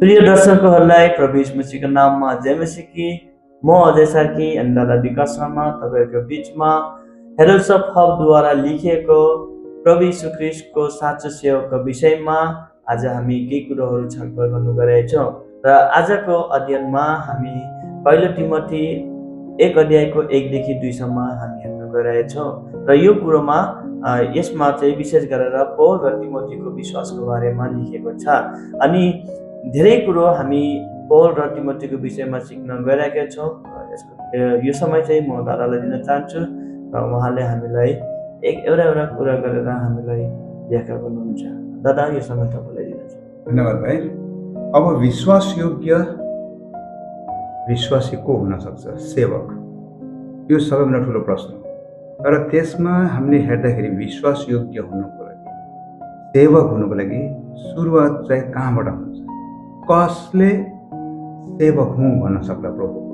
प्रिय दर्शकहरूलाई प्रभु यीशु मसीहको नाममा जय मसीह की। म अजय सार्की अनि दादा विकास शर्मा तपाईँहरूको बिचमा हेरल्ड्स अफ हबद्वारा लेखिएको प्रभु यीशु ख्रीष्टको साँचो सेवकको विषयमा आज हामी केही कुरोहरू छलफल गर्नु गइरहेछौँ। र आजको अध्ययनमा हामी पहिलो तिमोथी 1 अध्यायको 1 देखि 2 सम्म हामी हेर्न गइरहेछौँ। र यो कुरोमा यसमा चाहिँ विशेष गरेर पौल र तिमोथीको विश्वासको बारेमा लेखिएको छ। अनि धेरै कुरो हामी पौल र तिमोथीको विषयमा सिक्न गइरहेका छौँ। यो समय चाहिँ म दादालाई दिन चाहन्छु र उहाँले हामीलाई एउटा कुरा गरेर हामीलाई व्याख्या गर्नुहुन्छ। दादा, यो समय तपाईँलाई दिनुहुन्छ। धन्यवाद भाइ। अब विश्वासी को हुन सक्छ? सेवक। यो सबैभन्दा ठुलो प्रश्न हो। तर त्यसमा हामीले हेर्दाखेरि विश्वास योग्य हुनुको लागि, सेवक हुनुको लागि सुरुवात चाहिँ कहाँबाट हुन्छ? कसले सेवक हुँ भन्न सक्ला? प्रभुको।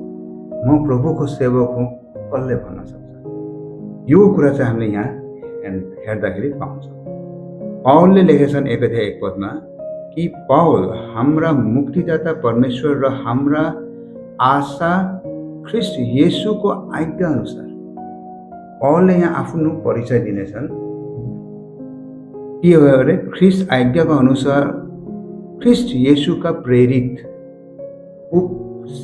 म प्रभुको सेवक हुँ कसले भन्न सक्छ? यो कुरा चाहिँ हामीले यहाँ हेर्दाखेरि पाउँछौँ। पौलले लेखेछन् 1 अध्याय 1 पदमा कि पौल हाम्रा मुक्तिदाता परमेश्वर र हाम्रा आशा ख्रिस्ट येशूको आज्ञा अनुसार। पौलले यहाँ आफ्नो परिचय दिनेछन् के हो अरे? ख्रिस्ट आज्ञाको अनुसार ख्रिस्ट येशूका प्रेरित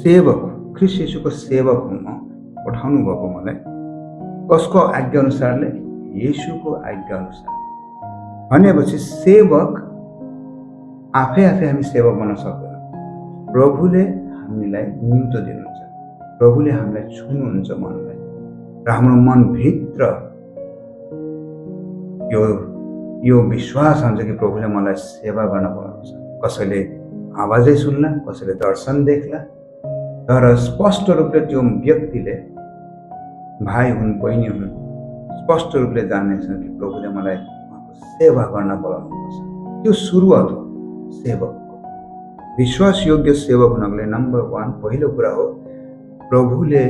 सेवक, ख्रिस्ट येशूको सेवक हुँ म, पठाउनु भएको मलाई। कसको आज्ञा अनुसारले? येशूको आज्ञा अनुसार। भनेपछि सेवक आफै हामी सेवक बन्न सक्दैन। प्रभुले हामीलाई निम्तो दिनुहुन्छ, प्रभुले हामीलाई छुनुहुन्छ मनलाई, र हाम्रो मनभित्र यो विश्वास हुन्छ कि प्रभुले मलाई सेवा गर्न बोलाउँछ। कसैले आवाजै सुन्ला, कसैले दर्शन देख्ला, तर स्पष्ट रूपले त्यो व्यक्तिले, भाइ हुन् बहिनी हुन्, स्पष्ट रूपले जान्नेछन् कि प्रभुले मलाई सेवा गर्न बोलाउनुपर्छ। त्यो सुरुवात हो सेवकको। विश्वास योग्य सेवक हुनको लागि नम्बर 1 पहिलो कुरा हो प्रभुले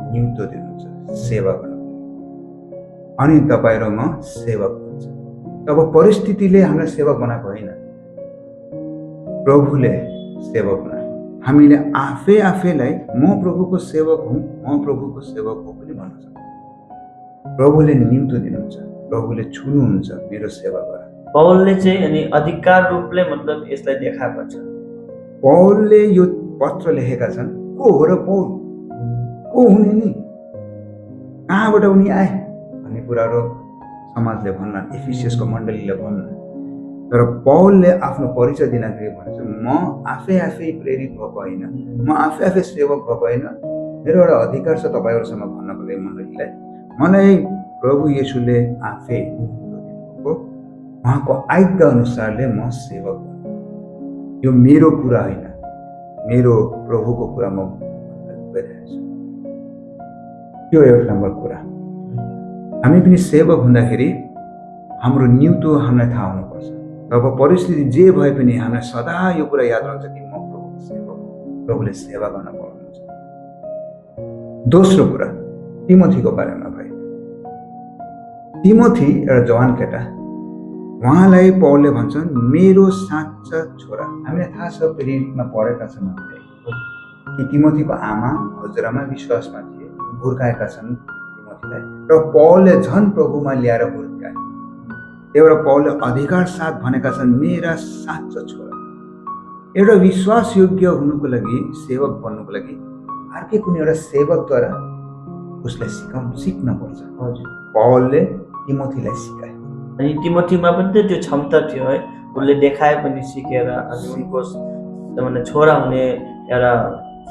निम्तो दिनुहुन्छ सेवा गर्नको लागि। अनि तपाईँ र म सेवक हुन्छ। तब परिस्थितिले हामीलाई सेवक बनाएको होइन, प्रभुले सेवक बनायो। हामीले आफैलाई म प्रभुको सेवक हुँ, म प्रभुको सेवक हुँ पनि भन्न सक्छौँ। प्रभुले निम्तो दिनुहुन्छ, प्रभुले छुनुहुन्छ मेरो सेवा गर। पौलले चाहिँ अनि अधिकार रूपले मतलब यसलाई देखाएको छ। पौलले यो पत्र लेखेका छन्। को हो र पौल? को हुने नि? कहाँबाट उनी आए भन्ने कुराहरू समाजले भन्लान्, एफिसियसको मण्डलीले भन्लान्। तर पौलले आफ्नो परिचय दिनखेरि भन्छ म आफै प्रेरित भएको होइन, म आफै सेवक भएको होइन। मेरो एउटा अधिकार छ तपाईँहरूसँग भन्नको लागि मण्डलीलाई, मलाई प्रभु येशूले आफै दिनुभएको उहाँको आज्ञा अनुसारले म सेवक हुँ। यो मेरो कुरा होइन, मेरो प्रभुको कुरा म गरिरहेको छु। त्यो एक नम्बर कुरा। हामी पनि सेवक हुँदाखेरि हाम्रो निम्तो हामीलाई थाहा हुनुपर्छ। तब परिस्थिति जे भए पनि हामीलाई सदा यो कुरा याद रहन्छ कि म प्रभुको सेवक हुँ, प्रभुले सेवा गर्न बोलाउनुहुन्छ। दोस्रो कुरा तिमोथीको बारेमा भयो। तिमोथी एउटा जवान केटा, उहाँलाई पौलले भन्छन् मेरो साँच्चा छोरा। हामीलाई थाहा छ, प्रेरितमा पढेका छन् हामीले कि तिमोथीको आमा हजुरआमा विश्वासमा थिए, हुर्काएका छन् तिमोथीलाई, र पौलले झन् प्रभुमा ल्याएर हुर्काए। एउटा पौलले अधिकार साथ भनेका छन् मेरा साँच्चा छोरा। एउटा विश्वास योग्य हुनुको लागि, सेवक बन्नुको लागि अर्कै कुनै एउटा सेवकद्वारा उसलाई सिक्न पर्छ। पौलले तिमोथीलाई सिकाए। अनि तिमोथीमा पनि त त्यो क्षमता थियो है, उसले देखाए पनि सिकेर। अनि उनको छोरा हुने एउटा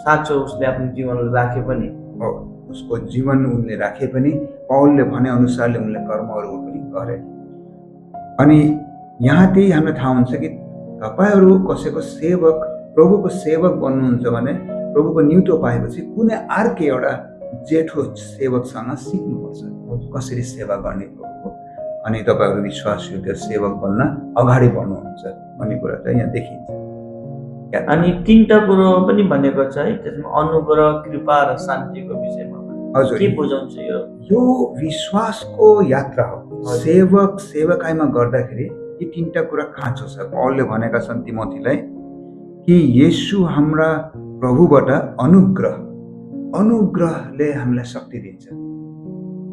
साँचो उसले आफ्नो जीवनले राखे पनि हो। उसको जीवन उनले राखे पनि, पौलले भने अनुसारले उनले कर्महरू पनि गरे। अनि यहाँ त्यही हामीलाई थाहा हुन्छ कि तपाईँहरू कसैको सेवक, प्रभुको सेवक बन्नुहुन्छ भने प्रभुको निम्तो पाएपछि कुनै अर्कै एउटा जेठो सेवकसँग सिक्नुपर्छ कसरी सेवा गर्ने प्रभुको। अनि तपाईँहरू विश्वास योग्य सेवक बन्न अगाडि बढ्नुहुन्छ भन्ने कुरा चाहिँ यहाँ देखिन्छ। अनि 3टा कुरो पनि भनेको छ है, त्यसमा अनुग्रह, कृपा र शान्तिको विषयमा। हजुर, के बुझाउँछ यो विश्वासको यात्रा हो। सेवकाइमा गर्दाखेरि यी 3टा कुरा खाँचो छ। पौलले भनेका छन् तिमोथीलाई कि येशू हाम्रा प्रभुबाट अनुग्रहले हामीलाई शक्ति दिन्छ।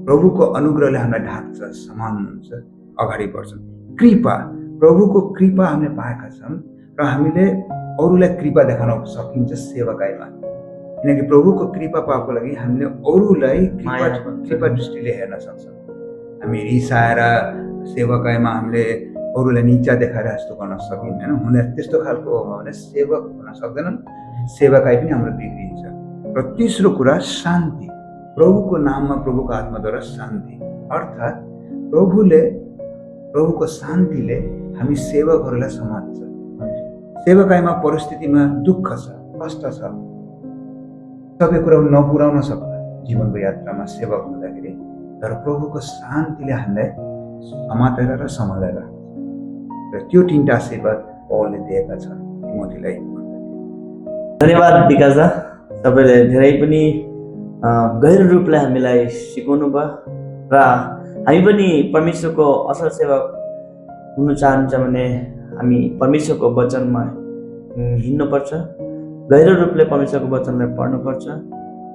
प्रभुको अनुग्रहले हामीलाई ढाक्छ, सम्हाल्नुहुन्छ, अगाडि बढ्छ। कृपा, प्रभुको कृपा हामीले पाएका छौँ र हामीले अरूलाई कृपा देखाउन सकिन्छ सेवाकाईमा। किनकि प्रभुको कृपा पाएको लागि हामीले अरूलाई कृपा दृष्टिले हेर्न सक्छौँ। हामी रिसाएर सेवाकाईमा हामीले अरूलाई निचा देखाएर जस्तो गर्न सकिँदैन। हुने त्यस्तो खालको हो भने सेवक हुन सक्दैनन्, सेवाकाई पनि हाम्रो बिग्रिन्छ। र तेस्रो कुरा शान्ति, प्रभुको नाममा प्रभुको आत्माद्वारा शान्ति, अर्थात् प्रभुको शान्तिले हामी सेवकहरूलाई समात्छ। सेवाकाईमा परिस्थितिमा दुःख छ, कष्ट छ, सबै कुरा नपुर्याउन सक्छ जीवनको यात्रामा सेवक हुँदाखेरि, तर प्रभुको शान्तिले हामीलाई समातेर र सम्हालेर राख्छ। र त्यो तीनटा आशीर्वाद पौलले दिएका छन् तिमोथीलाई। धन्यवाद विकासदा, तपाईँले धेरै पनि गहिरो रूपले हामीलाई सिकाउनु भयो र हामी पनि परमेश्वरको असल सेवक हुन चाहन्छ भने हामी परमेश्वरको वचनमा हिँड्नुपर्छ, गहिरो रूपले परमेश्वरको वचनलाई पढ्नुपर्छ,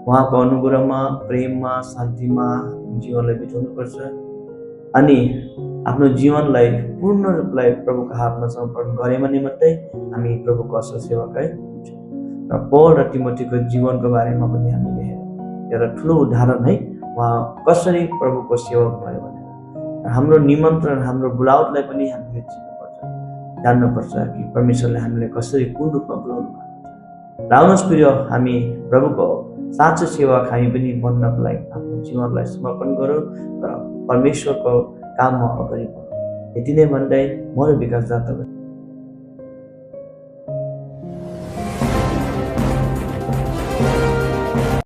उहाँको अनुग्रहमा, प्रेममा, शान्तिमा जीवनलाई बिताउनुपर्छ अनि आफ्नो जीवनलाई पूर्ण रूपलाई प्रभुको हातमा समर्पण गऱ्यौँ भने मात्रै हामी प्रभुको असल सेवकै हुन्छ। र पौल र तिमोथीको जीवनको बारेमा पनि हामीले एउटा ठुलो उदाहरण है, उहाँ कसरी प्रभुको सेवक भयो भनेर। हाम्रो निमन्त्रण, हाम्रो बुलावटलाई पनि हामीले चिन्नुपर्छ, जान्नुपर्छ कि परमेश्वरले हामीले कसरी कुन रूपमा बोलाउनु भएको छ। र आउनुहोस् प्रिय, हामी प्रभुको साँचो सेवक हामी पनि बन्नको लागि आफ्नो जीवनलाई समर्पण गरौँ र परमेश्वरको काममा अगाडि बढौँ। यति नै भन्दै म र विकास दा तपाईँ